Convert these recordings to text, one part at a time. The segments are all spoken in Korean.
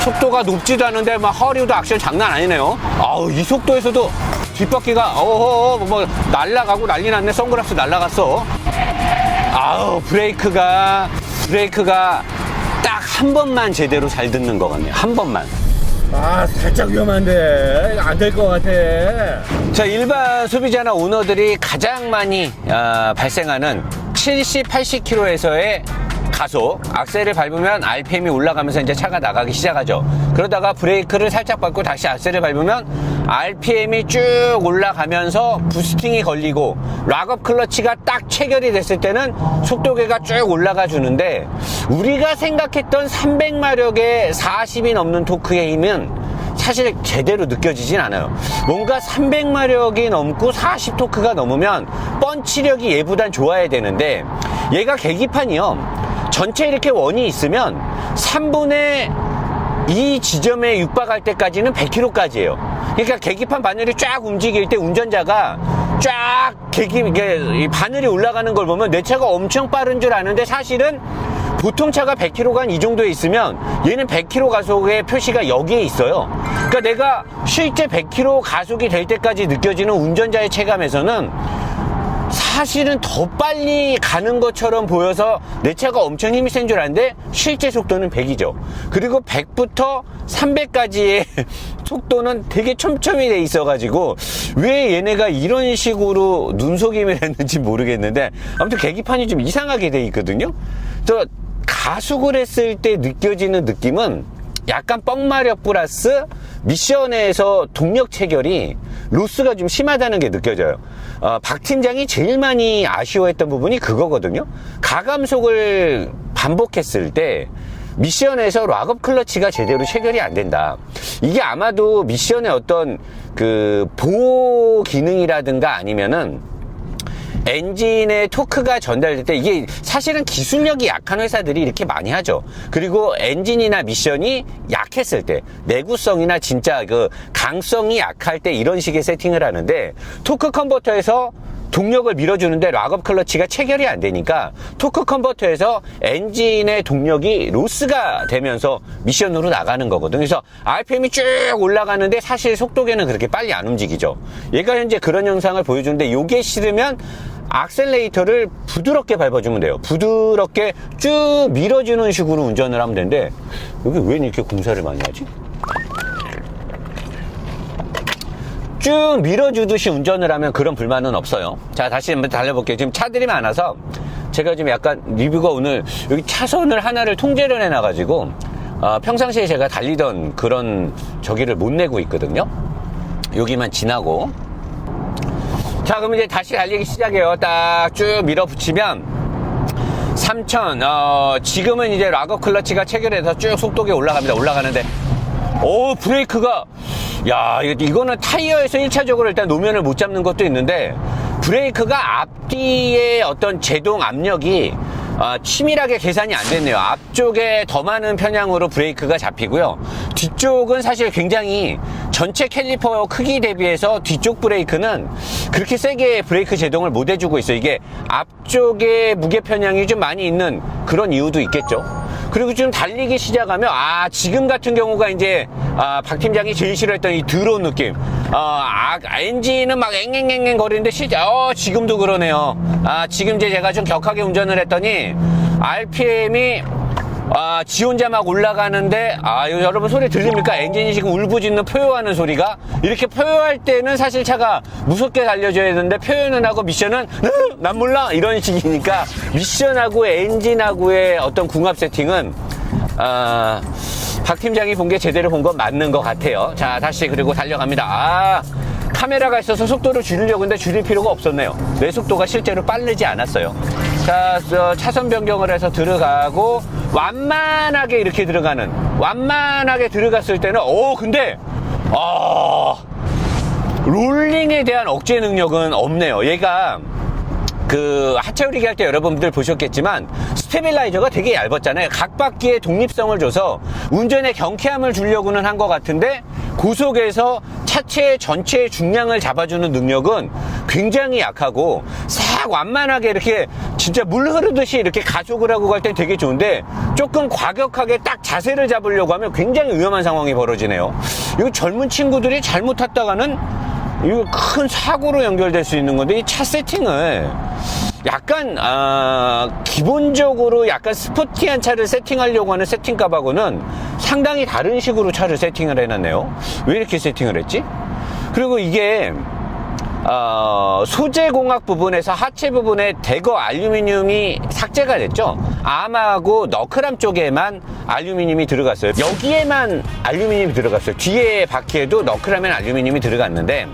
속도가 높지도 않은데 막 허리우드 악셀 장난 아니네요. 아우, 이 속도에서도 뒷바퀴가 뭐 날라가고 난리 났네. 선글라스 날라갔어. 아우, 브레이크가 딱 한 번만 제대로 잘 듣는 것 같네요. 한 번만. 아, 살짝 위험한데 안 될 것 같아. 자, 일반 소비자나 오너들이 가장 많이 발생하는 70, 80km에서의 가속, 악셀을 밟으면 RPM이 올라가면서 이제 차가 나가기 시작하죠. 그러다가 브레이크를 살짝 밟고 다시 악셀을 밟으면 RPM이 쭉 올라가면서 부스팅이 걸리고 락업 클러치가 딱 체결이 됐을 때는 속도계가 쭉 올라가 주는데, 우리가 생각했던 300마력의 40이 넘는 토크의 힘은 사실 제대로 느껴지진 않아요. 뭔가 300마력이 넘고 40 토크가 넘으면 펀치력이 얘보단 좋아야 되는데, 얘가 계기판이요, 전체 이렇게 원이 있으면 3분의 2 지점에 육박할 때까지는 100km까지예요. 그러니까 계기판 바늘이 쫙 움직일 때 운전자가 쫙 이게 바늘이 올라가는 걸 보면 내 차가 엄청 빠른 줄 아는데, 사실은 보통 차가 100km가 한 이 정도에 있으면 얘는 100km 가속의 표시가 여기에 있어요. 그러니까 내가 실제 100km 가속이 될 때까지 느껴지는 운전자의 체감에서는 사실은 더 빨리 가는 것처럼 보여서 내 차가 엄청 힘이 센 줄 아는데, 실제 속도는 100이죠. 그리고 100부터 300까지의 속도는 되게 촘촘히 돼 있어가지고 왜 얘네가 이런 식으로 눈속임을 했는지 모르겠는데, 아무튼 계기판이 좀 이상하게 돼 있거든요. 저 가속을 했을 때 느껴지는 느낌은 약간 뻥마력 플러스 미션에서 동력 체결이 로스가 좀 심하다는 게 느껴져요. 박 팀장이 제일 많이 아쉬워했던 부분이 그거거든요. 가감속을 반복했을 때 미션에서 락업 클러치가 제대로 체결이 안 된다. 이게 아마도 미션의 어떤 그 보호 기능이라든가 아니면은 엔진의 토크가 전달될 때, 이게 사실은 기술력이 약한 회사들이 이렇게 많이 하죠. 그리고 엔진이나 미션이 약했을 때, 내구성이나 진짜 그 강성이 약할 때 이런 식의 세팅을 하는데, 토크 컨버터에서 동력을 밀어주는데 락업 클러치가 체결이 안 되니까 토크 컨버터에서 엔진의 동력이 로스가 되면서 미션으로 나가는 거거든요. 그래서 RPM이 쭉 올라가는데 사실 속도계는 그렇게 빨리 안 움직이죠. 얘가 현재 그런 영상을 보여주는데, 요게 싫으면 악셀레이터를 부드럽게 밟아주면 돼요. 부드럽게 쭉 밀어주는 식으로 운전을 하면 되는데, 여기 왜 이렇게 공사를 많이 하지? 쭉 밀어주듯이 운전을 하면 그런 불만은 없어요. 자, 다시 한번 달려볼게요. 지금 차들이 많아서 제가 지금 약간 리뷰가 오늘 여기 차선을 하나를 통제를 해놔가지고 평상시에 제가 달리던 그런 저기를 못 내고 있거든요. 여기만 지나고. 자, 그럼 이제 다시 달리기 시작해요. 딱 쭉 밀어붙이면 3000, 지금은 이제 락업 클러치가 체결해서 쭉 속도계 올라갑니다. 올라가는데, 브레이크가, 야, 이거는 타이어에서 1차적으로 일단 노면을 못 잡는 것도 있는데, 브레이크가 앞뒤의 어떤 제동 압력이 치밀하게 계산이 안 됐네요. 앞쪽에 더 많은 편향으로 브레이크가 잡히고요. 뒤쪽은 사실 굉장히 전체 캘리퍼 크기 대비해서 뒤쪽 브레이크는 그렇게 세게 브레이크 제동을 못 해주고 있어요. 이게 앞쪽에 무게 편향이 좀 많이 있는 그런 이유도 있겠죠. 그리고 좀 달리기 시작하면, 지금 같은 경우가 이제 박 팀장이 제일 싫어했던 이 드러운 느낌. 엔진은 막 앵앵앵앵 거리는데 실제 지금도 그러네요. 지금 이제 제가 좀 격하게 운전을 했더니 RPM이 지 혼자 막 올라가는데, 여러분 소리 들립니까? 엔진이 지금 울부짖는 포효하는 소리가. 이렇게 포효할 때는 사실 차가 무섭게 달려줘야 되는데, 표현은 하고 미션은 난 몰라 이런 식이니까, 미션하고 엔진하고의 어떤 궁합 세팅은 박 팀장이 본 게 제대로 본 건 맞는 것 같아요. 자, 다시 그리고 달려갑니다. 카메라가 있어서 속도를 줄이려고 했는데 줄일 필요가 없었네요. 내 속도가 실제로 빠르지 않았어요. 자, 차선 변경을 해서 들어가고, 완만하게 이렇게 들어가는, 완만하게 들어갔을 때는, 근데, 롤링에 대한 억제 능력은 없네요. 얘가, 하체 오리기 할 때 여러분들 보셨겠지만 스테빌라이저가 되게 얇았잖아요. 각 바퀴에 독립성을 줘서 운전에 경쾌함을 주려고는 한 것 같은데, 고속에서 차체 전체의 중량을 잡아주는 능력은 굉장히 약하고, 싹 완만하게 이렇게 진짜 물 흐르듯이 이렇게 가속을 하고 갈 때 되게 좋은데 조금 과격하게 딱 자세를 잡으려고 하면 굉장히 위험한 상황이 벌어지네요. 이거 젊은 친구들이 잘못 탔다가는 이거 큰 사고로 연결될 수 있는 건데 이 차 세팅을 약간 기본적으로 약간 스포티한 차를 세팅하려고 하는 세팅값하고는 상당히 다른 식으로 차를 세팅을 해놨네요. 왜 이렇게 세팅을 했지? 그리고 이게 소재 공학 부분에서 하체 부분에 대거 알루미늄이 삭제가 됐죠. 암하고 너클함 쪽에만 알루미늄이 들어갔어요. 여기에만 알루미늄이 들어갔어요. 뒤에 바퀴에도 너클함엔 알루미늄이 들어갔는데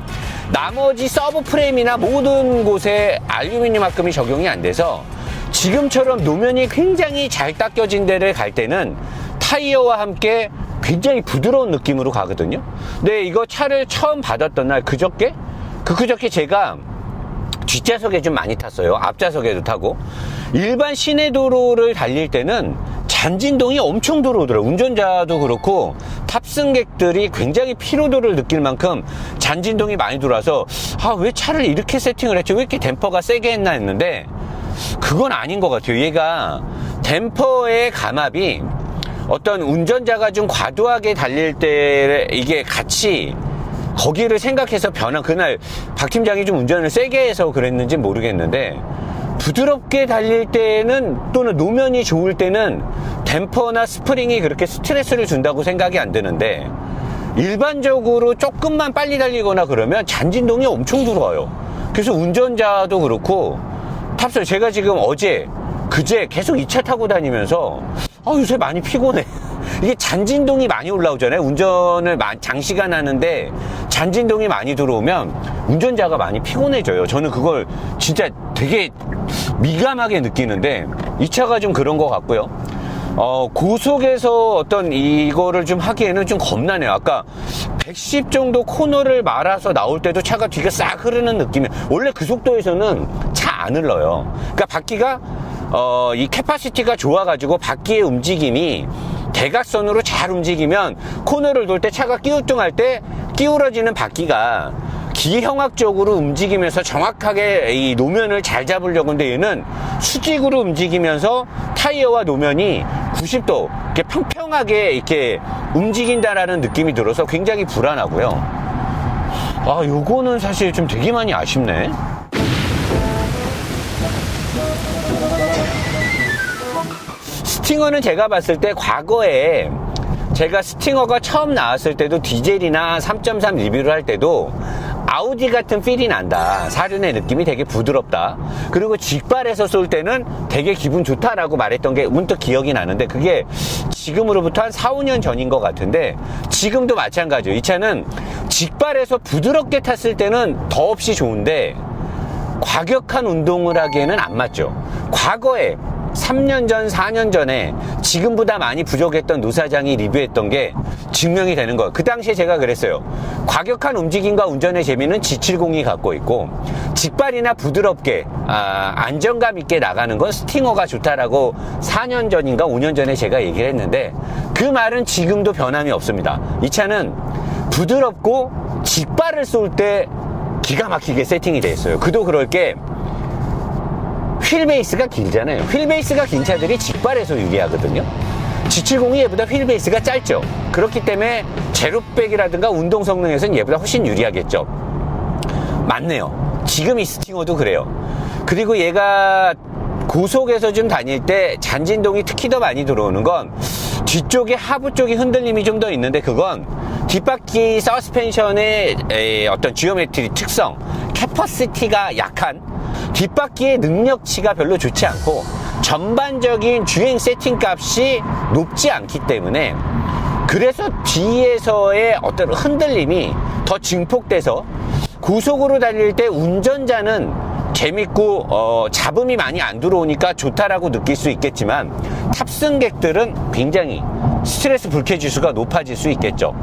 나머지 서브 프레임이나 모든 곳에 알루미늄 합금이 적용이 안 돼서 지금처럼 노면이 굉장히 잘 닦여진 데를 갈 때는 타이어와 함께 굉장히 부드러운 느낌으로 가거든요. 근데 이거 차를 처음 받았던 날 그저께 제가 뒷좌석에 좀 많이 탔어요. 앞좌석에도 타고. 일반 시내 도로를 달릴 때는 잔진동이 엄청 들어오더라고요. 운전자도 그렇고 탑승객들이 굉장히 피로도를 느낄 만큼 잔진동이 많이 들어와서 왜 차를 이렇게 세팅을 했지? 왜 이렇게 댐퍼가 세게 했나 했는데 그건 아닌 것 같아요. 얘가 댐퍼의 감압이 어떤 운전자가 좀 과도하게 달릴 때 이게 같이 거기를 생각해서 변한 그날 박 팀장이 좀 운전을 세게 해서 그랬는지 모르겠는데 부드럽게 달릴 때는 또는 노면이 좋을 때는 댐퍼나 스프링이 그렇게 스트레스를 준다고 생각이 안 드는데 일반적으로 조금만 빨리 달리거나 그러면 잔진동이 엄청 들어와요. 그래서 운전자도 그렇고 탑승 제가 지금 그제 계속 이 차 타고 다니면서 요새 많이 피곤해. 이게 잔진동이 많이 올라오잖아요. 운전을 장시간 하는데 잔진동이 많이 들어오면 운전자가 많이 피곤해져요. 저는 그걸 진짜 되게 미감하게 느끼는데 이 차가 좀 그런 것 같고요. 고속에서 어떤 이거를 좀 하기에는 좀 겁나네요. 아까 110 정도 코너를 말아서 나올 때도 차가 뒤가 싹 흐르는 느낌이 원래 그 속도에서는 차 안 흘러요. 그러니까 바퀴가 이 캐파시티가 좋아가지고 바퀴의 움직임이 대각선으로 잘 움직이면 코너를 돌 때 차가 끼우뚱할 때 끼우러지는 바퀴가 기형학적으로 움직이면서 정확하게 이 노면을 잘 잡으려고 하는데 얘는 수직으로 움직이면서 타이어와 노면이 90도 이렇게 평평하게 이렇게 움직인다라는 느낌이 들어서 굉장히 불안하고요. 요거는 사실 좀 되게 많이 아쉽네. 스팅어는 제가 봤을 때 과거에 제가 스팅어가 처음 나왔을 때도 디젤이나 3.3 리뷰를 할 때도 아우디 같은 필이 난다. 사륜의 느낌이 되게 부드럽다. 그리고 직발에서 쏠 때는 되게 기분 좋다라고 말했던 게 문득 기억이 나는데 그게 지금으로부터 한 4, 5년 전인 것 같은데 지금도 마찬가지예요. 이 차는 직발에서 부드럽게 탔을 때는 더없이 좋은데 과격한 운동을 하기에는 안 맞죠. 과거에 3년 전, 4년 전에 지금보다 많이 부족했던 노사장이 리뷰했던 게 증명이 되는 거예요. 그 당시에 제가 그랬어요. 과격한 움직임과 운전의 재미는 G70이 갖고 있고 직발이나 부드럽게 안정감 있게 나가는 건 스팅어가 좋다라고 4년 전인가 5년 전에 제가 얘기를 했는데 그 말은 지금도 변함이 없습니다. 이 차는 부드럽고 직발을 쏠 때 기가 막히게 세팅이 돼 있어요. 그도 그럴 게 휠베이스가 길잖아요. 휠베이스가 긴 차들이 직발에서 유리하거든요. G70이 얘보다 휠베이스가 짧죠. 그렇기 때문에 제로백이라든가 운동 성능에서는 얘보다 훨씬 유리하겠죠. 맞네요. 지금 이 스팅어도 그래요. 그리고 얘가 고속에서 좀 다닐 때 잔진동이 특히 더 많이 들어오는 건 뒤쪽에 하부 쪽이 흔들림이 좀 더 있는데 그건 뒷바퀴 서스펜션의 어떤 지오메트리 특성, 캐퍼시티가 약한 뒷바퀴의 능력치가 별로 좋지 않고 전반적인 주행 세팅 값이 높지 않기 때문에 그래서 뒤에서의 어떤 흔들림이 더 증폭돼서 고속으로 달릴 때 운전자는 재밌고 잡음이 많이 안 들어오니까 좋다라고 느낄 수 있겠지만 탑승객들은 굉장히 스트레스 불쾌지수가 높아질 수 있겠죠.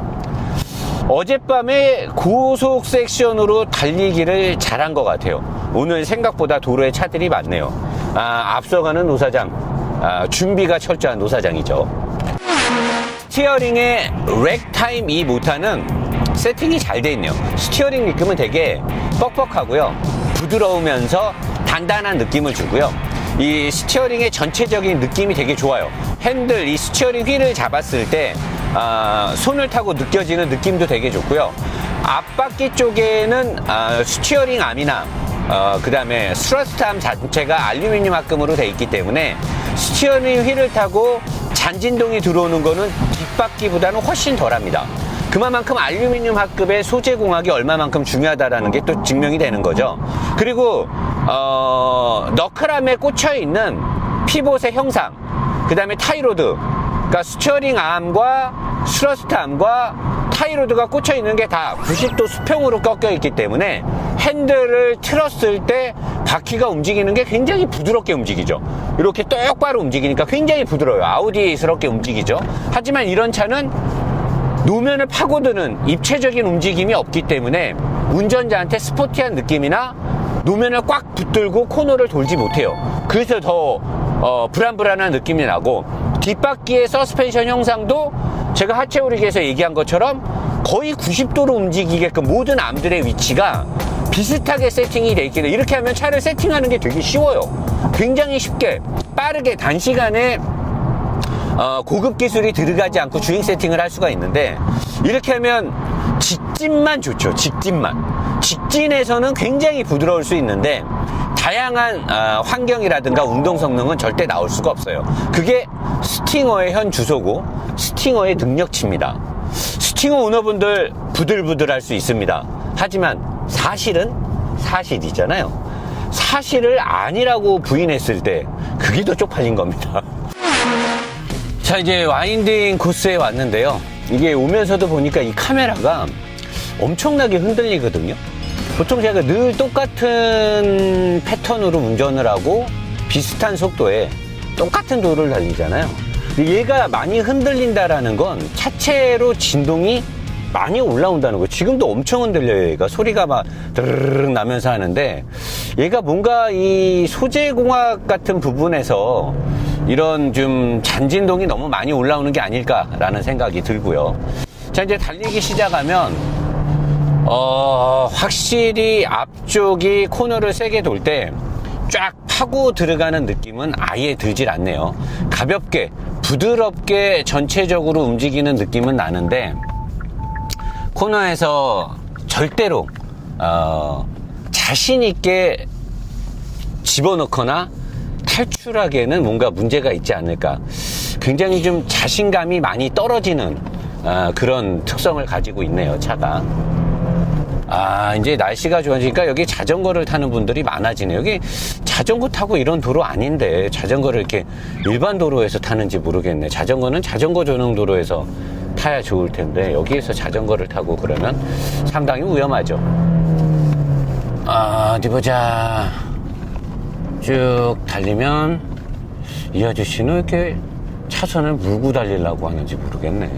어젯밤에 고속 섹션으로 달리기를 잘한 것 같아요. 오늘 생각보다 도로에 차들이 많네요. 앞서가는 노사장, 준비가 철저한 노사장이죠. 스티어링의 렉타임 이 모터는 세팅이 잘 돼 있네요. 스티어링 느낌은 되게 뻑뻑하고요. 부드러우면서 단단한 느낌을 주고요. 이 스티어링의 전체적인 느낌이 되게 좋아요. 핸들, 이 스티어링 휠을 잡았을 때 손을 타고 느껴지는 느낌도 되게 좋고요. 앞바퀴 쪽에는 스티어링 암이나 그 다음에 스러스트 암 자체가 알루미늄 합금으로 되어 있기 때문에 스티어링 휠을 타고 잔진동이 들어오는 거는 뒷바퀴보다는 훨씬 덜합니다. 그만큼 알루미늄 합금의 소재 공학이 얼마만큼 중요하다라는 게 또 증명이 되는 거죠. 그리고 너클암에 꽂혀 있는 피봇의 형상, 그 다음에 타이로드, 그러니까 스티어링 암과 스러스트 암과 타이로드가 꽂혀 있는 게 다 90도 수평으로 꺾여 있기 때문에 핸들을 틀었을 때 바퀴가 움직이는 게 굉장히 부드럽게 움직이죠. 이렇게 똑바로 움직이니까 굉장히 부드러워요. 아우디스럽게 움직이죠. 하지만 이런 차는 노면을 파고드는 입체적인 움직임이 없기 때문에 운전자한테 스포티한 느낌이나 노면을 꽉 붙들고 코너를 돌지 못해요. 그래서 더 불안불안한 느낌이 나고, 뒷바퀴의 서스펜션 형상도 제가 하체 오리기에서 얘기한 것처럼 거의 90도로 움직이게끔 모든 암들의 위치가 비슷하게 세팅이 돼 있기 때문에 이렇게 하면 차를 세팅하는 게 되게 쉬워요. 굉장히 쉽게 빠르게 단시간에 고급 기술이 들어가지 않고 주행 세팅을 할 수가 있는데, 이렇게 하면 직진만 좋죠. 직진에서는 굉장히 부드러울 수 있는데 다양한 환경이라든가 운동 성능은 절대 나올 수가 없어요. 그게 스팅어의 현 주소고 스팅어의 능력치입니다. 스팅어 오너분들 부들부들할 수 있습니다. 하지만 사실이잖아요. 사실을 아니라고 부인했을 때 그게 더 쪽팔린 겁니다. 자, 이제 와인딩 코스에 왔는데요. 이게 오면서도 보니까 이 카메라가 엄청나게 흔들리거든요. 보통 제가 늘 똑같은 패턴으로 운전을 하고 비슷한 속도에 똑같은 도로를 달리잖아요. 얘가 많이 흔들린다라는 건 차체로 진동이 많이 올라온다는 거예요. 지금도 엄청 흔들려요. 얘가 소리가 막 드르륵 나면서 하는데, 얘가 뭔가 이 소재공학 같은 부분에서 이런 좀 잔진동이 너무 많이 올라오는 게 아닐까라는 생각이 들고요. 자, 이제 달리기 시작하면 확실히 앞쪽이 코너를 세게 돌 때 쫙 파고 들어가는 느낌은 아예 들질 않네요. 가볍게 부드럽게 전체적으로 움직이는 느낌은 나는데, 코너에서 절대로 자신 있게 집어넣거나 탈출하기에는 뭔가 문제가 있지 않을까. 굉장히 좀 자신감이 많이 떨어지는 그런 특성을 가지고 있네요, 차가. 이제 날씨가 좋아지니까 여기 자전거를 타는 분들이 많아지네요. 여기 자전거 타고 이런 도로 아닌데 자전거를 이렇게 일반 도로에서 타는지 모르겠네. 자전거는 자전거 전용 도로에서 타야 좋을 텐데 여기에서 자전거를 타고 그러면 상당히 위험하죠. 어디 보자. 쭉 달리면 이 아저씨는 이렇게 차선을 물고 달리려고 하는지 모르겠네.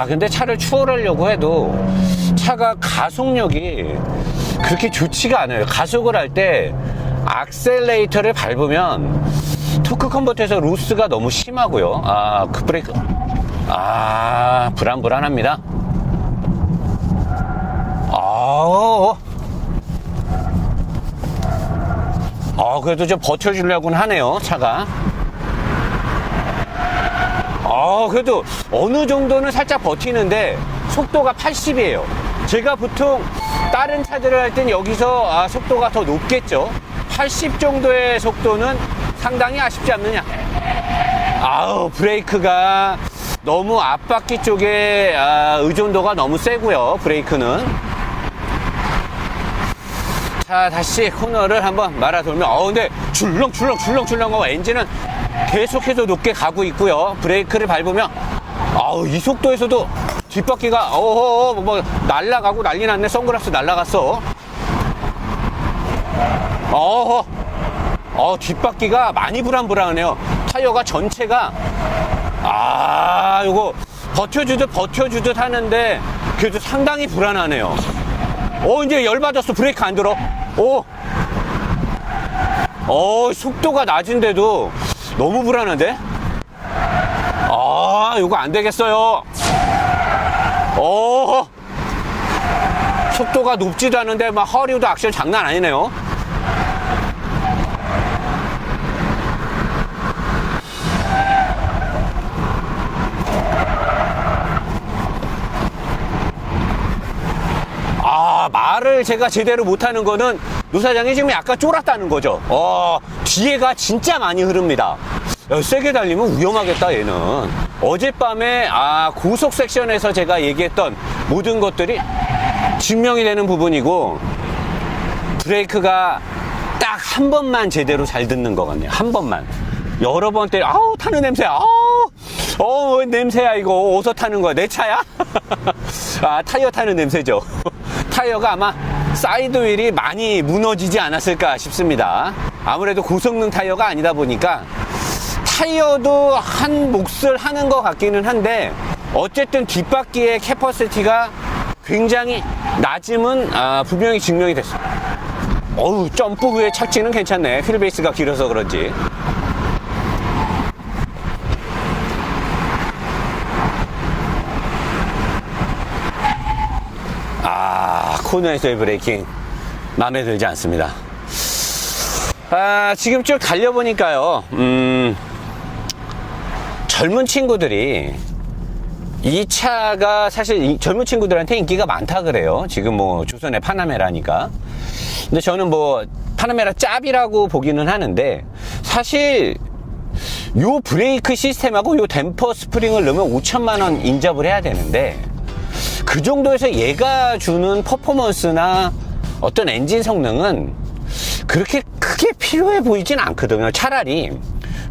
근데 차를 추월하려고 해도 차가 가속력이 그렇게 좋지가 않아요. 가속을 할 때 악셀레이터를 밟으면 토크 컨버터에서 로스가 너무 심하고요. 그 브레이크. 불안합니다. 그래도 좀 버텨주려고는 하네요, 차가. 그래도 어느 정도는 살짝 버티는데 속도가 80이에요. 제가 보통 다른 차들을 할 땐 여기서 속도가 더 높겠죠. 80 정도의 속도는 상당히 아쉽지 않느냐. 브레이크가 너무 앞바퀴 쪽에 의존도가 너무 세고요. 브레이크는. 자, 다시 코너를 한번 말아 돌면 근데 출렁출렁 엔진은 계속해서 높게 가고 있고요. 브레이크를 밟으면 이 속도에서도 뒷바퀴가 날아가고 난리 났네. 선글라스 날아갔어. 뒷바퀴가 많이 불안해요. 타이어가 전체가 요거 버텨주듯 하는데 그래도 상당히 불안하네요. 이제 열받았어. 브레이크 안 들어. 속도가 낮은데도 너무 불안한데? 이거 안 되겠어요. 속도가 높지도 않은데 막 허리우드 액션 장난 아니네요. 말을 제가 제대로 못하는 거는 노사장이 지금 약간 쫄았다는 거죠. 뒤에가 진짜 많이 흐릅니다. 세게 달리면 위험하겠다 얘는. 어젯밤에 고속 섹션에서 제가 얘기했던 모든 것들이 증명이 되는 부분이고, 브레이크가 딱 한 번만 제대로 잘 듣는 것 같네요. 한 번만. 여러 번 때려 타는 냄새야. 냄새야. 이거 어디서 타는 거야? 내 차야? 타이어 타는 냄새죠. 타이어가 아마 사이드 휠이 많이 무너지지 않았을까 싶습니다. 아무래도 고성능 타이어가 아니다 보니까 타이어도 한 몫을 하는 것 같기는 한데, 어쨌든 뒷바퀴의 캐퍼시티가 굉장히 낮음은 분명히 증명이 됐습니다. 점프 후에 착지는 괜찮네. 휠베이스가 길어서 그런지. 코너에서의 브레이킹 마음에 들지 않습니다. 지금 쭉 달려보니까요, 젊은 친구들이 이 차가 사실 젊은 친구들한테 인기가 많다 그래요. 지금 뭐 조선의 파나메라니까. 근데 저는 뭐 파나메라 짭이라고 보기는 하는데, 사실 요 브레이크 시스템하고 요 댐퍼 스프링을 넣으면 5천만 원 인접을 해야 되는데, 그 정도에서 얘가 주는 퍼포먼스나 어떤 엔진 성능은 그렇게 크게 필요해 보이진 않거든요. 차라리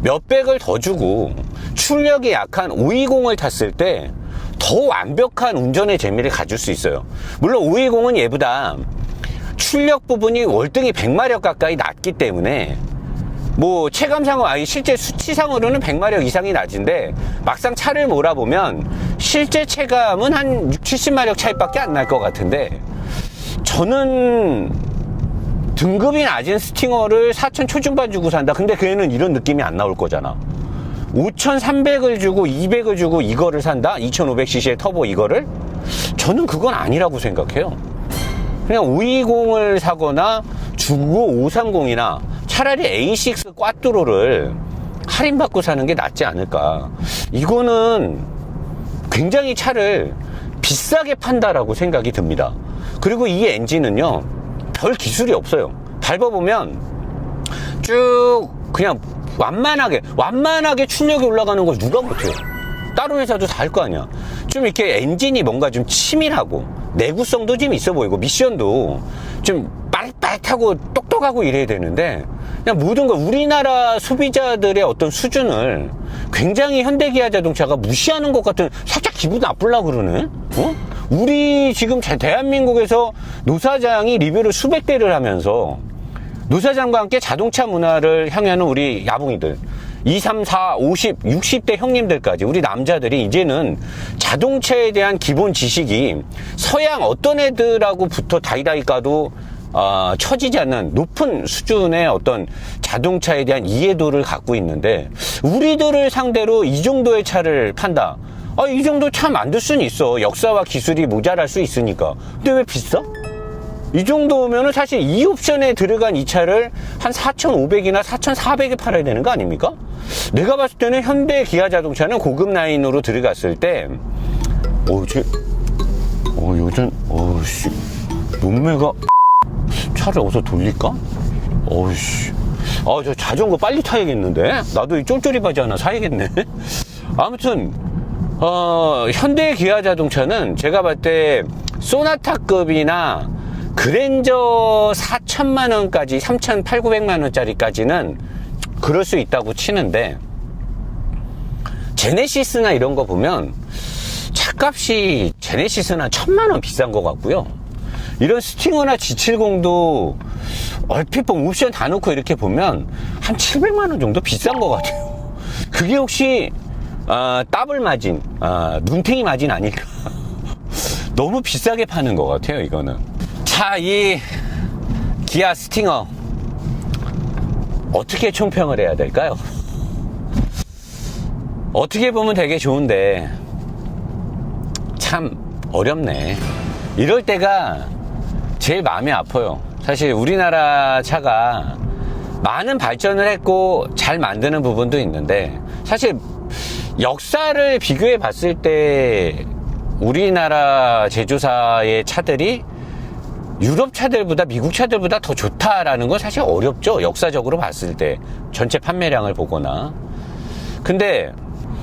몇백을 더 주고 출력이 약한 520을 탔을 때 더 완벽한 운전의 재미를 가질 수 있어요. 물론 520은 얘보다 출력 부분이 월등히 100마력 가까이 낮기 때문에 뭐 체감상으로, 실제 수치상으로는 100마력 이상이 낮은데, 막상 차를 몰아보면 실제 체감은 한 6, 70마력 차이밖에 안 날 것 같은데, 저는 등급이 낮은 스팅어를 4천 초중반 주고 산다. 근데 그 애는 이런 느낌이 안 나올 거잖아. 5,300을 주고 200을 주고 이거를 산다? 2500cc의 터보 이거를? 저는 그건 아니라고 생각해요. 그냥 520을 사거나 주고 530이나 차라리 A6 꽈뚜로를 할인받고 사는 게 낫지 않을까. 이거는 굉장히 차를 비싸게 판다라고 생각이 듭니다. 그리고 이 엔진은요, 별 기술이 없어요. 밟아보면 쭉 그냥 완만하게 출력이 올라가는 걸 누가 못해요. 다른 회사도 다 할 거 아니야. 좀 이렇게 엔진이 뭔가 좀 치밀하고 내구성도 좀 있어 보이고 미션도 좀 빠릿빠릿하고 똑똑하고 이래야 되는데, 그냥 모든 걸 우리나라 소비자들의 어떤 수준을 굉장히 현대기아 자동차가 무시하는 것 같은, 살짝 기분 나쁘려고 그러네. 우리 지금 대한민국에서 노사장이 리뷰를 수백 대를 하면서 노사장과 함께 자동차 문화를 향하는 우리 야봉이들, 20, 30, 40, 50, 60대 형님들까지, 우리 남자들이 이제는 자동차에 대한 기본 지식이 서양 어떤 애들하고부터 다이다이 까도 처지지 않는 높은 수준의 어떤 자동차에 대한 이해도를 갖고 있는데, 우리들을 상대로 이 정도의 차를 판다. 이 정도 차 만들 수는 있어. 역사와 기술이 모자랄 수 있으니까. 근데 왜 비싸? 이 정도면은 사실 이 옵션에 들어간 이 차를 한 4,500이나 4,400에 팔아야 되는 거 아닙니까? 내가 봤을 때는 현대 기아 자동차는 고급 라인으로 들어갔을 때, 요즘, 몸매가, 차를 어디서 돌릴까? 저 자전거 빨리 타야겠는데? 나도 이 쫄쫄이 바지 하나 사야겠네? 아무튼, 현대 기아 자동차는 제가 봤을 때, 소나타급이나, 그랜저 4천만원까지 3,800~900만원짜리까지는 그럴 수 있다고 치는데, 제네시스나 이런 거 보면 차값이 제네시스는 한 1,000만원 비싼 것 같고요. 이런 스팅어나 G70도 얼핏 보면 옵션 다 넣고 이렇게 보면 한 700만원 정도 비싼 것 같아요. 그게 혹시 더블 마진, 눈탱이 마진 아닐까. 너무 비싸게 파는 것 같아요, 이거는. 자, 이 기아 스팅어 어떻게 총평을 해야 될까요? 어떻게 보면 되게 좋은데 참 어렵네. 이럴 때가 제일 마음이 아파요. 사실 우리나라 차가 많은 발전을 했고 잘 만드는 부분도 있는데, 사실 역사를 비교해 봤을 때 우리나라 제조사의 차들이 유럽 차들보다 미국 차들보다 더 좋다라는 건 사실 어렵죠. 역사적으로 봤을 때 전체 판매량을 보거나. 근데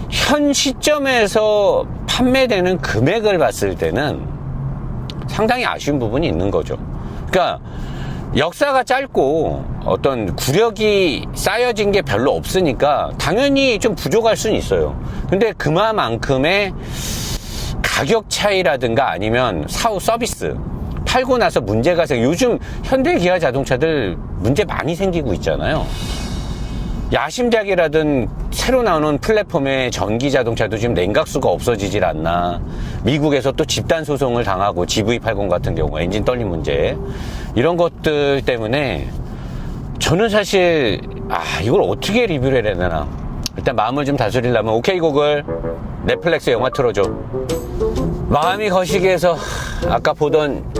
현 시점에서 판매되는 금액을 봤을 때는 상당히 아쉬운 부분이 있는 거죠. 그러니까 역사가 짧고 어떤 구력이 쌓여진 게 별로 없으니까 당연히 좀 부족할 수는 있어요. 근데 그만큼의 가격 차이라든가 아니면 사후 서비스, 팔고 나서 문제가 요즘 현대 기아 자동차들 문제 많이 생기고 있잖아요. 야심작이라든 새로 나오는 플랫폼의 전기 자동차도 지금 냉각수가 없어지질 않나. 미국에서 또 집단 소송을 당하고 GV80 같은 경우 엔진 떨림 문제, 이런 것들 때문에 저는 사실 이걸 어떻게 리뷰를 해야 되나. 일단 마음을 좀 다스리려면 오케이 구글 넷플릭스 영화 틀어줘. 마음이 거시기해서 아까 보던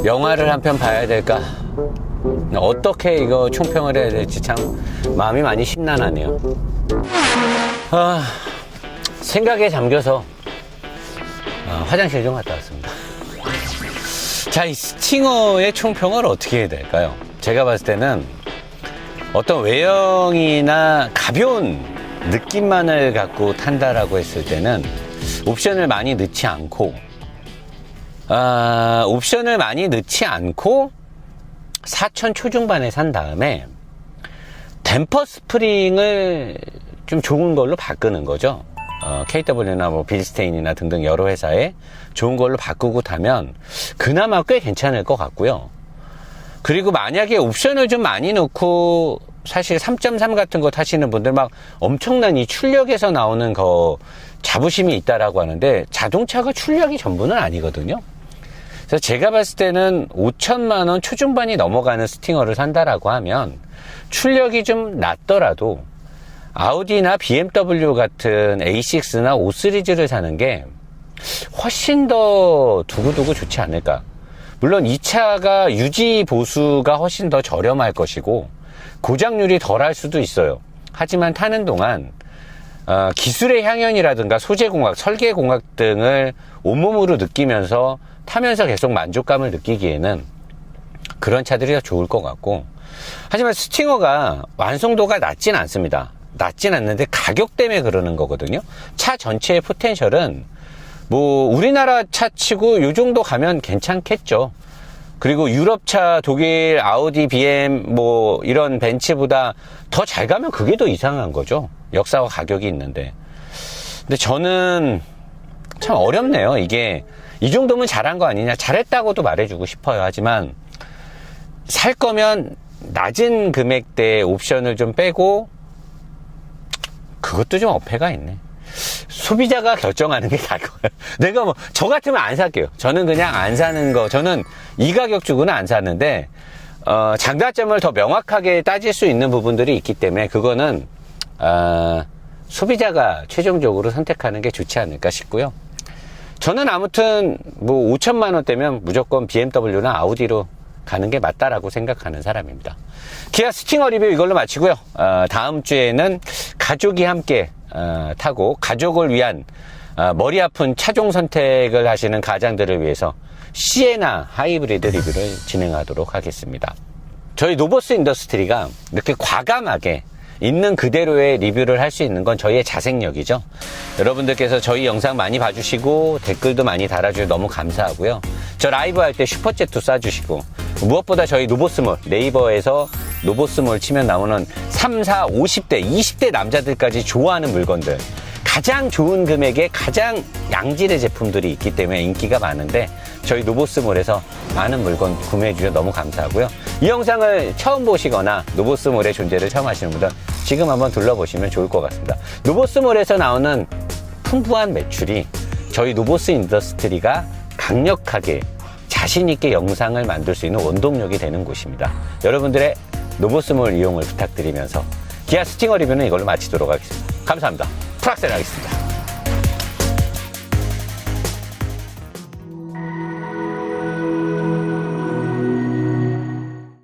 영화를 한 편 봐야 될까, 어떻게 이거 총평을 해야 될지 참 마음이 많이 심란하네요. 생각에 잠겨서 화장실 좀 갔다 왔습니다. 자, 이 스팅어의 총평을 어떻게 해야 될까요? 제가 봤을 때는 어떤 외형이나 가벼운 느낌만을 갖고 탄다라고 했을 때는 옵션을 많이 넣지 않고, 옵션을 많이 넣지 않고 4천 초중반에 산 다음에 댐퍼 스프링을 좀 좋은 걸로 바꾸는 거죠. KW나 뭐 빌스테인이나 등등 여러 회사에 좋은 걸로 바꾸고 타면 그나마 꽤 괜찮을 것 같고요. 그리고 만약에 옵션을 좀 많이 넣고 사실 3.3 같은 거 타시는 분들 막 엄청난 이 출력에서 나오는 거 자부심이 있다라고 하는데, 자동차가 출력이 전부는 아니거든요. 그래서 제가 봤을 때는 5천만 원 초중반이 넘어가는 스팅어를 산다라고 하면 출력이 좀 낮더라도 아우디나 BMW 같은 A6나 5 시리즈를 사는 게 훨씬 더 두고두고 좋지 않을까. 물론 이 차가 유지 보수가 훨씬 더 저렴할 것이고 고장률이 덜할 수도 있어요. 하지만 타는 동안 기술의 향연이라든가 소재공학, 설계공학 등을 온몸으로 느끼면서 타면서 계속 만족감을 느끼기에는 그런 차들이 더 좋을 것 같고, 하지만 스팅어가 완성도가 낮진 않습니다. 낮진 않는데 가격 때문에 그러는 거거든요. 차 전체의 포텐셜은 뭐 우리나라 차 치고 요 정도 가면 괜찮겠죠. 그리고 유럽차, 독일, 아우디, BM 뭐 이런 벤츠보다 더 잘 가면 그게 더 이상한 거죠. 역사와 가격이 있는데. 근데 저는 참 어렵네요. 이게 이 정도면 잘한 거 아니냐, 잘했다고도 말해주고 싶어요. 하지만 살 거면 낮은 금액대의 옵션을 좀 빼고, 그것도 좀 어폐가 있네. 소비자가 결정하는 게 나을 거예요. 내가 뭐 저 같으면 안 살게요. 저는 그냥 안 사는 거, 저는 이 가격 주고는 안 사는데 장단점을 더 명확하게 따질 수 있는 부분들이 있기 때문에 그거는 소비자가 최종적으로 선택하는 게 좋지 않을까 싶고요. 저는 아무튼 뭐 5천만 원대면 무조건 BMW나 아우디로 가는 게 맞다라고 생각하는 사람입니다. 기아 스팅어 리뷰 이걸로 마치고요. 다음 주에는 가족이 함께 타고 가족을 위한 머리 아픈 차종 선택을 하시는 가장들을 위해서 시에나 하이브리드 리뷰를 진행하도록 하겠습니다. 저희 노보스 인더스트리가 이렇게 과감하게 있는 그대로의 리뷰를 할 수 있는 건 저희의 자생력이죠. 여러분들께서 저희 영상 많이 봐주시고 댓글도 많이 달아주셔서 너무 감사하고요. 저 라이브 할 때 슈퍼챗도 쏴주시고, 무엇보다 저희 노보스몰, 네이버에서 노보스몰 치면 나오는 3, 4, 50대, 20대 남자들까지 좋아하는 물건들, 가장 좋은 금액에 가장 양질의 제품들이 있기 때문에 인기가 많은데 저희 노보스몰에서 많은 물건 구매해 주셔서 너무 감사하고요. 이 영상을 처음 보시거나 노보스몰의 존재를 처음 하시는 분들은 지금 한번 둘러보시면 좋을 것 같습니다. 노보스몰에서 나오는 풍부한 매출이 저희 노보스 인더스트리가 강력하게 자신있게 영상을 만들 수 있는 원동력이 되는 곳입니다. 여러분들의 노보스몰 이용을 부탁드리면서 기아 스팅어 리뷰는 이걸로 마치도록 하겠습니다. 감사합니다. 풀악셀 하겠습니다.